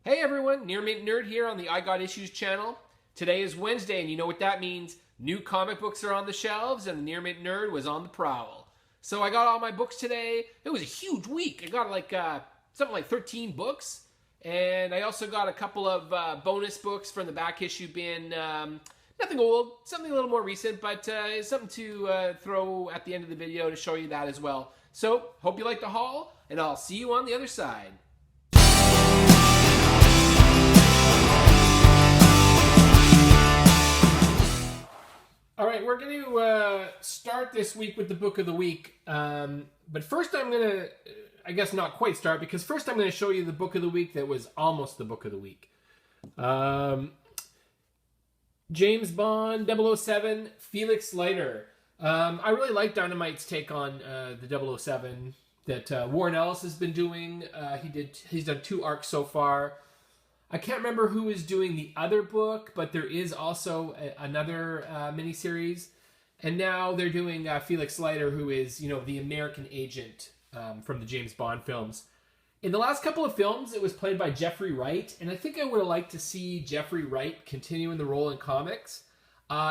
Hey everyone, Near Mint Nerd here on the I Got Issues channel. Today is Wednesday, and you know what that means. New comic books are on the shelves, and the Near Mint Nerd was on the prowl. So I got all my books today. It was a huge week. I got something like 13 books, and I also got a couple of bonus books from the back issue bin. Nothing old, something a little more recent, but something to throw at the end of the video to show you that as well. So, hope you like the haul, and I'll see you on the other side. All right, we're going to start this week with the book of the week. But first I'm going to, I guess not quite start, because first I'm going to show you the book of the week that was almost the book of the week. James Bond 007, Felix Leiter. I really like Dynamite's take on the 007 that Warren Ellis has been doing. He's done 2 arcs so far. I can't remember who is doing the other book, but there is also another miniseries. And now they're doing Felix Leiter, who is, the American agent from the James Bond films. In the last couple of films, it was played by Jeffrey Wright, and I think I would have liked to see Jeffrey Wright continue in the role in comics.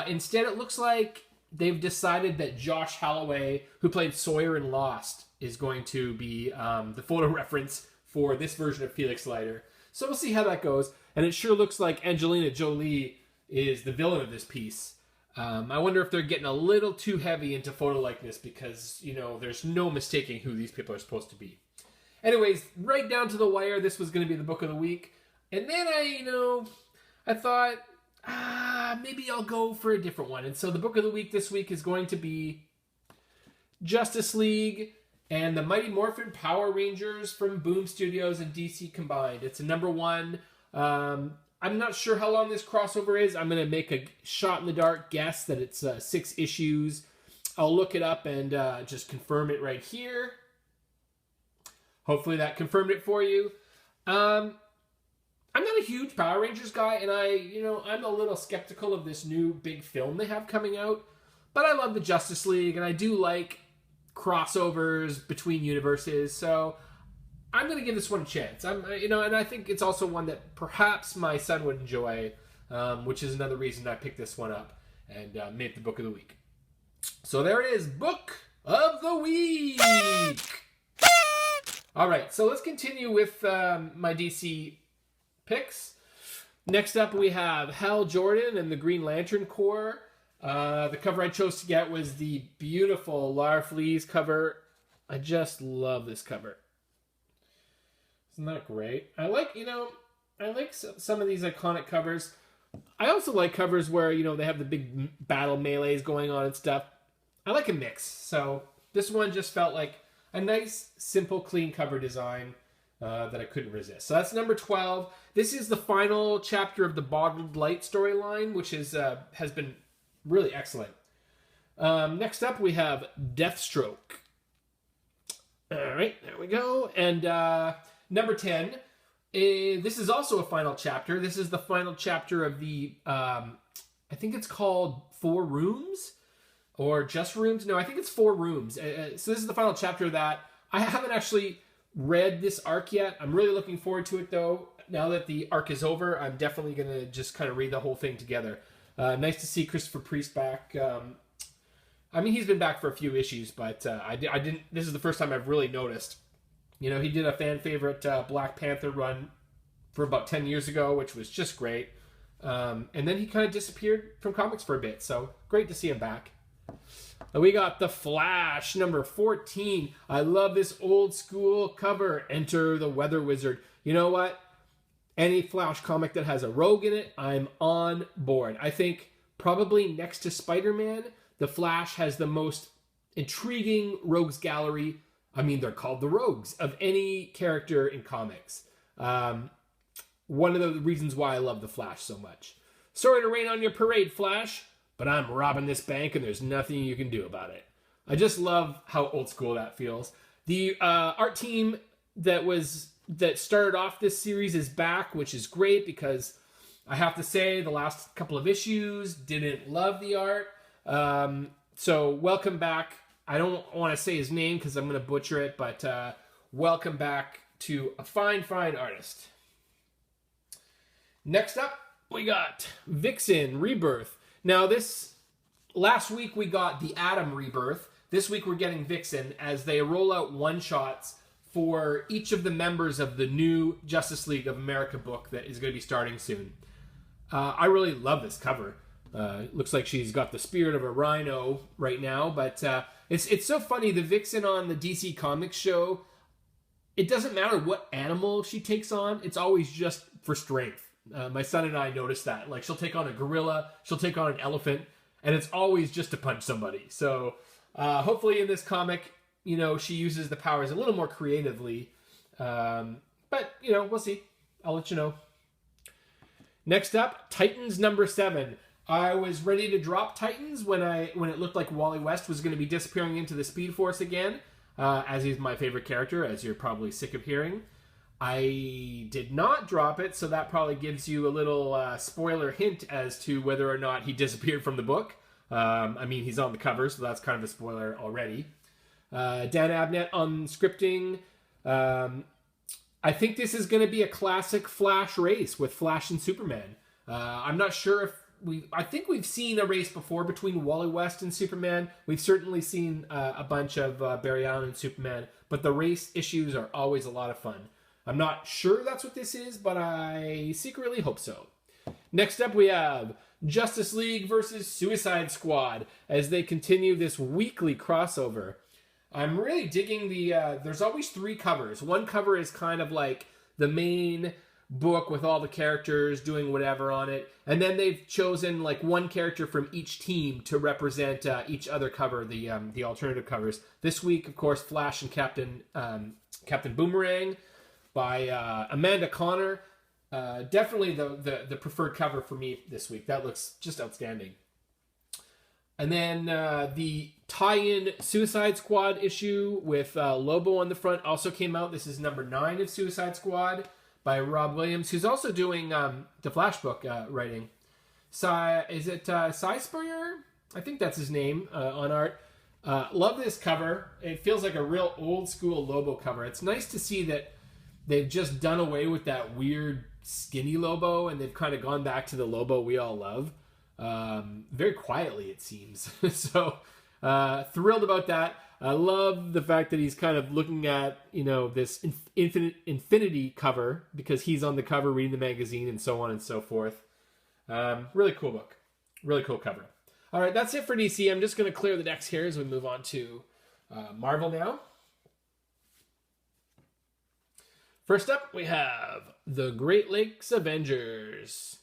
Instead, it looks like they've decided that Josh Holloway, who played Sawyer in Lost, is going to be the photo reference for this version of Felix Leiter. So we'll see how that goes. And it sure looks like Angelina Jolie is the villain of this piece. I wonder if they're getting a little too heavy into photo likeness because, there's no mistaking who these people are supposed to be. Anyways, right down to the wire, this was going to be the book of the week. And then I thought, maybe I'll go for a different one. And so the book of the week this week is going to be Justice League and the Mighty Morphin Power Rangers from Boom Studios and DC combined. It's a #1. I'm not sure how long this crossover is. I'm going to make a shot-in-the-dark guess that it's 6 issues. I'll look it up and just confirm it right here. Hopefully that confirmed it for you. I'm not a huge Power Rangers guy, and I'm a little skeptical of this new big film they have coming out. But I love the Justice League, and I do like crossovers between universes, so I'm going to give this one a chance. And I think it's also one that perhaps my son would enjoy, which is another reason I picked this one up and made the book of the week. So there it is, book of the week. All right, so let's continue with my DC picks. Next up, we have Hal Jordan and the Green Lantern Corps. The cover I chose to get was the beautiful Lar Fleas cover. I just love this cover. Isn't that great? I like some of these iconic covers. I also like covers where, they have the big battle melees going on and stuff. I like a mix. So this one just felt like a nice, simple, clean cover design that I couldn't resist. So that's number 12. This is the final chapter of the Bottled Light storyline, which has been really excellent. Next up, we have Deathstroke. All right, there we go. And number 10, this is also a final chapter. This is the final chapter of the, I think it's called 4 Rooms or Just Rooms. No, I think it's 4 Rooms. So this is the final chapter of that. I haven't actually read this arc yet. I'm really looking forward to it, though. Now that the arc is over, I'm definitely going to just kind of read the whole thing together. Nice to see Christopher Priest back. He's been back for a few issues, but I didn't. This is the first time I've really noticed. He did a fan favorite Black Panther run for about 10 years ago, which was just great. And then he kind of disappeared from comics for a bit, so great to see him back. We got The Flash, number 14. I love this old school cover. Enter the Weather Wizard. You know what? Any Flash comic that has a rogue in it, I'm on board. I think probably next to Spider-Man, The Flash has the most intriguing rogues gallery. They're called the Rogues of any character in comics. One of the reasons why I love The Flash so much. Sorry to rain on your parade, Flash, but I'm robbing this bank and there's nothing you can do about it. I just love how old school that feels. The art team that started off this series is back, which is great because I have to say the last couple of issues didn't love the art. So welcome back. I don't want to say his name because I'm going to butcher it, but welcome back to a fine, fine artist. Next up, we got Vixen Rebirth. Now, last week we got the Atom Rebirth. This week we're getting Vixen as they roll out one-shots for each of the members of the new Justice League of America book that is going to be starting soon. I really love this cover. Looks like she's got the spirit of a rhino right now, but it's so funny. The Vixen on the DC Comics show, it doesn't matter what animal she takes on. It's always just for strength. My son and I noticed that. Like, she'll take on a gorilla, she'll take on an elephant, and it's always just to punch somebody. So hopefully in this comic, she uses the powers a little more creatively. But, we'll see. I'll let you know. Next up, Titans number 7. I was ready to drop Titans when it looked like Wally West was going to be disappearing into the Speed Force again, as he's my favorite character, as you're probably sick of hearing. I did not drop it, so that probably gives you a little spoiler hint as to whether or not he disappeared from the book. He's on the cover, so that's kind of a spoiler already. Dan Abnett on scripting. I think this is going to be a classic Flash race with Flash and Superman. I'm not sure if I think we've seen a race before between Wally West and Superman. We've certainly seen a bunch of Barry Allen and Superman, but the race issues are always a lot of fun. I'm not sure that's what this is, but I secretly hope so. Next up, we have Justice League versus Suicide Squad as they continue this weekly crossover. I'm really digging there's always 3 covers. One cover is kind of like the main book with all the characters doing whatever on it. And then they've chosen like one character from each team to represent each other cover, the alternative covers. This week, of course, Flash and Captain Boomerang by Amanda Connor. Definitely the preferred cover for me this week. That looks just outstanding. And then the tie-in Suicide Squad issue with Lobo on the front also came out. This is number 9 of Suicide Squad by Rob Williams, who's also doing the Flash book writing. Is it Cy Spurrier? I think that's his name on art. Love this cover. It feels like a real old school Lobo cover. It's nice to see that they've just done away with that weird skinny Lobo and they've kind of gone back to the Lobo we all love. Very quietly, it seems. So thrilled about that. I love the fact that he's kind of looking at, this infinity cover because he's on the cover reading the magazine and so on and so forth. Really cool book. Really cool cover. All right, that's it for DC. I'm just going to clear the decks here as we move on to Marvel now. First up, we have the Great Lakes Avengers.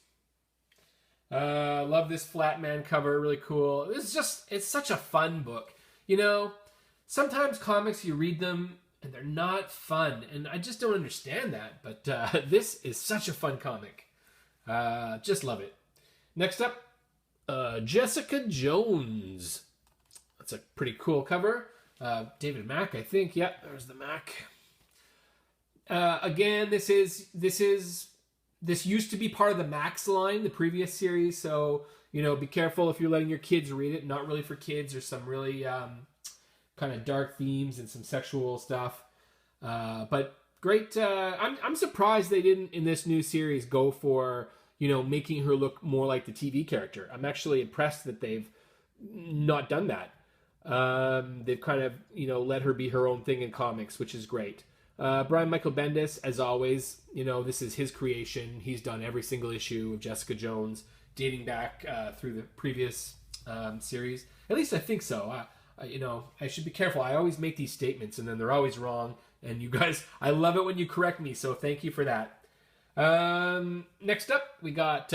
Love this Flatman cover, really cool. It's such a fun book. Sometimes comics, you read them and they're not fun, and I just don't understand that, but this is such a fun comic. Just love it. Next up, Jessica Jones. That's a pretty cool cover. David Mack, I think. Yeah, there's the Mack. Again, this used to be part of the Max line, the previous series, so, be careful if you're letting your kids read it. Not really for kids. There's some really kind of dark themes and some sexual stuff. But great. I'm surprised they didn't, in this new series, go for, making her look more like the TV character. I'm actually impressed that they've not done that. They've kind of, let her be her own thing in comics, which is great. Brian Michael Bendis, as always, this is his creation. He's done every single issue of Jessica Jones, dating back through the previous series. At least I think so. I should be careful. I always make these statements, and then they're always wrong. And you guys, I love it when you correct me, so thank you for that. Next up, we got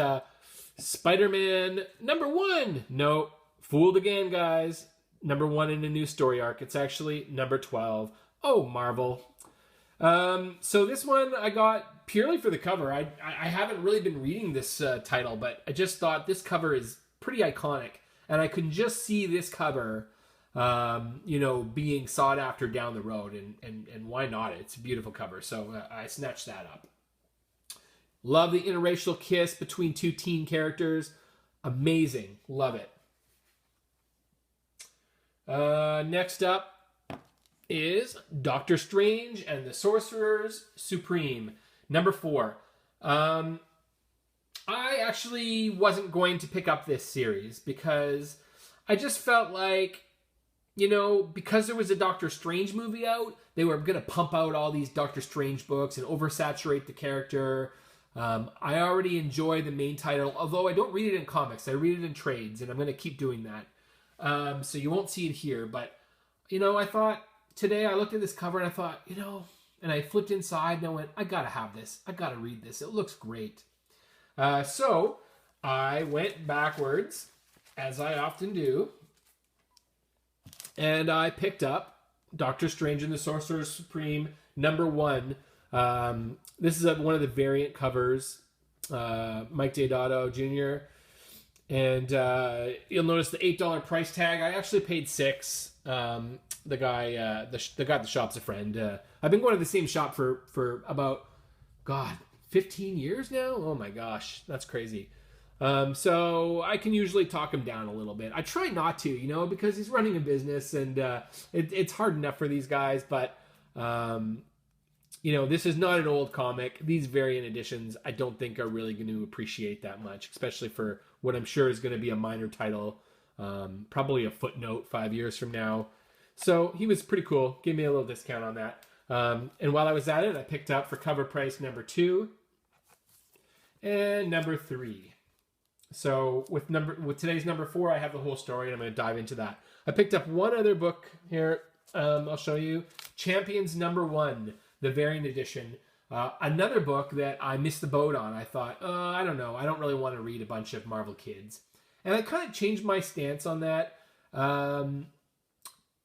Spider-Man number 1. No, fooled again, guys. Number 1 in a new story arc. It's actually number 12. Oh, Marvel. So this one I got purely for the cover. I haven't really been reading this title, but I just thought this cover is pretty iconic, and I can just see this cover, being sought after down the road, and why not? It's a beautiful cover, so I snatched that up. Love the interracial kiss between 2 teen characters. Amazing. Love it. Next up is Doctor Strange and the Sorcerers Supreme, number 4. I actually wasn't going to pick up this series because I just felt like, you know, because there was a Doctor Strange movie out, they were going to pump out all these Doctor Strange books and oversaturate the character. I already enjoy the main title, although I don't read it in comics. I read it in trades, and I'm going to keep doing that. So you won't see it here. But, you know, I thought today I looked at this cover and I thought, you know, and I flipped inside and I went, I got to have this. I got to read this. It looks great. So I went backwards, as I often do, and I picked up Doctor Strange and the Sorcerer Supreme #1. This is one of the variant covers, Mike Deodato Jr. And you'll notice the $8 price tag. I actually paid $6. The guy at the shop's a friend. I've been going to the same shop for about, God, 15 years now? Oh my gosh, that's crazy. So I can usually talk him down a little bit. I try not to, you know, because he's running a business and it's hard enough for these guys. But, you know, this is not an old comic. These variant editions I don't think are really going to appreciate that much, especially for what I'm sure is going to be a minor title, probably a footnote 5 years from now. So he was pretty cool. Gave me a little discount on that. And while I was at it, I picked up for cover price #2 and #3. So with today's #4, I have the whole story, and I'm going to dive into that. I picked up one other book here. I'll show you. Champions #1, the variant edition. Another book that I missed the boat on. I thought, I don't know. I don't really want to read a bunch of Marvel kids. And I kind of changed my stance on that.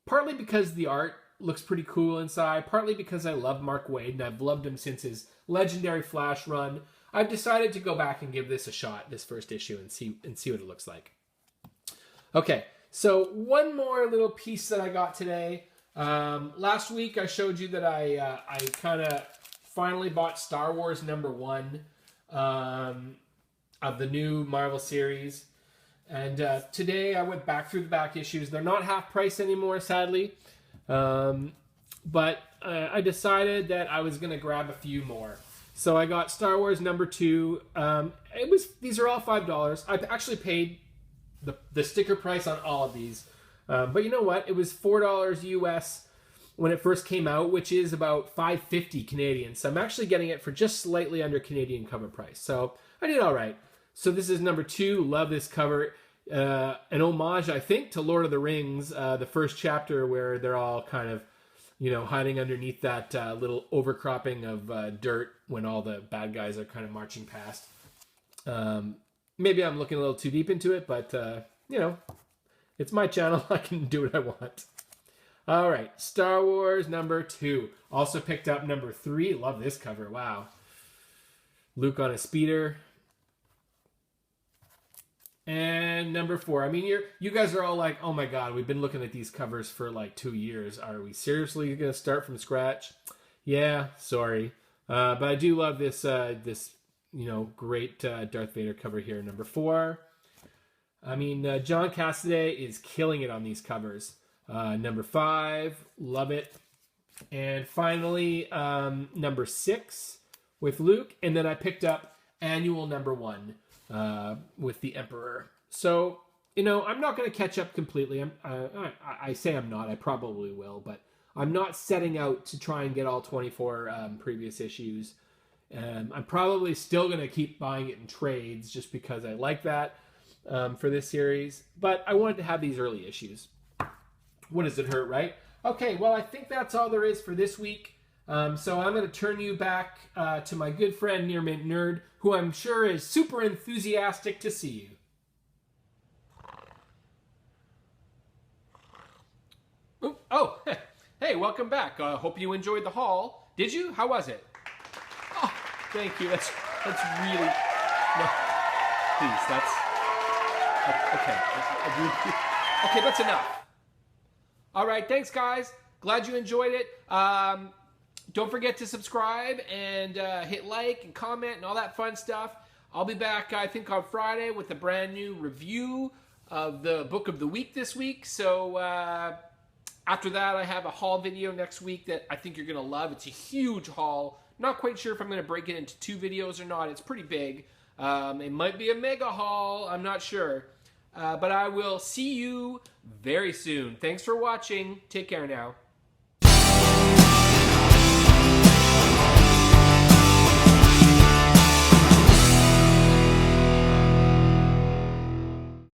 Partly because the art looks pretty cool inside. Partly because I love Mark Waid, and I've loved him since his legendary Flash run. I've decided to go back and give this a shot, this first issue, and see what it looks like. Okay, so one more little piece that I got today. Last week I showed you that I kind of finally bought Star Wars #1 of the new Marvel series. And today I went back through the back issues. They're not half price anymore, sadly. But I decided that I was going to grab a few more. So I got Star Wars #2. These are all $5. I actually paid the sticker price on all of these. But you know what? It was $4 US when it first came out, which is about $5.50 Canadian. So I'm actually getting it for just slightly under Canadian cover price. So I did all right. So this is #2. Love this cover. An homage, I think, to Lord of the Rings, the first chapter where they're all kind of, you know, hiding underneath that little overcropping of dirt when all the bad guys are kind of marching past. Maybe I'm looking a little too deep into it, but, you know, it's my channel. I can do what I want. All right, Star Wars #2. Also picked up #3. Love this cover. Wow. Luke on a speeder. And #4. I mean, you guys are all like, oh my God, we've been looking at these covers for like 2 years. Are we seriously going to start from scratch? Yeah, sorry. But I do love this, you know, great Darth Vader cover here, #4. I mean, John Cassaday is killing it on these covers. #5, love it. And finally, #6 with Luke. And then I picked up Annual #1. With the Emperor. So, you know, I'm not going to catch up completely. I say I'm not. I probably will, but I'm not setting out to try and get all 24 previous issues. I'm probably still going to keep buying it in trades just because I like that for this series. But I wanted to have these early issues. What does it hurt, right? Okay, well, I think that's all there is for this week. So I'm going to turn you back to my good friend Near Mint Nerd, who I'm sure is super enthusiastic to see you. Ooh, oh, hey, welcome back. Hope you enjoyed the haul. Did you? How was it? Oh, thank you. That's really... No, please, okay. Okay, that's enough. All right, thanks, guys. Glad you enjoyed it. Don't forget to subscribe and hit like and comment and all that fun stuff. I'll be back, I think, on Friday with a brand new review of the book of the week this week. So after that, I have a haul video next week that I think you're going to love. It's a huge haul. Not quite sure if I'm going to break it into 2 videos or not. It's pretty big. It might be a mega haul. I'm not sure. But I will see you very soon. Thanks for watching. Take care now.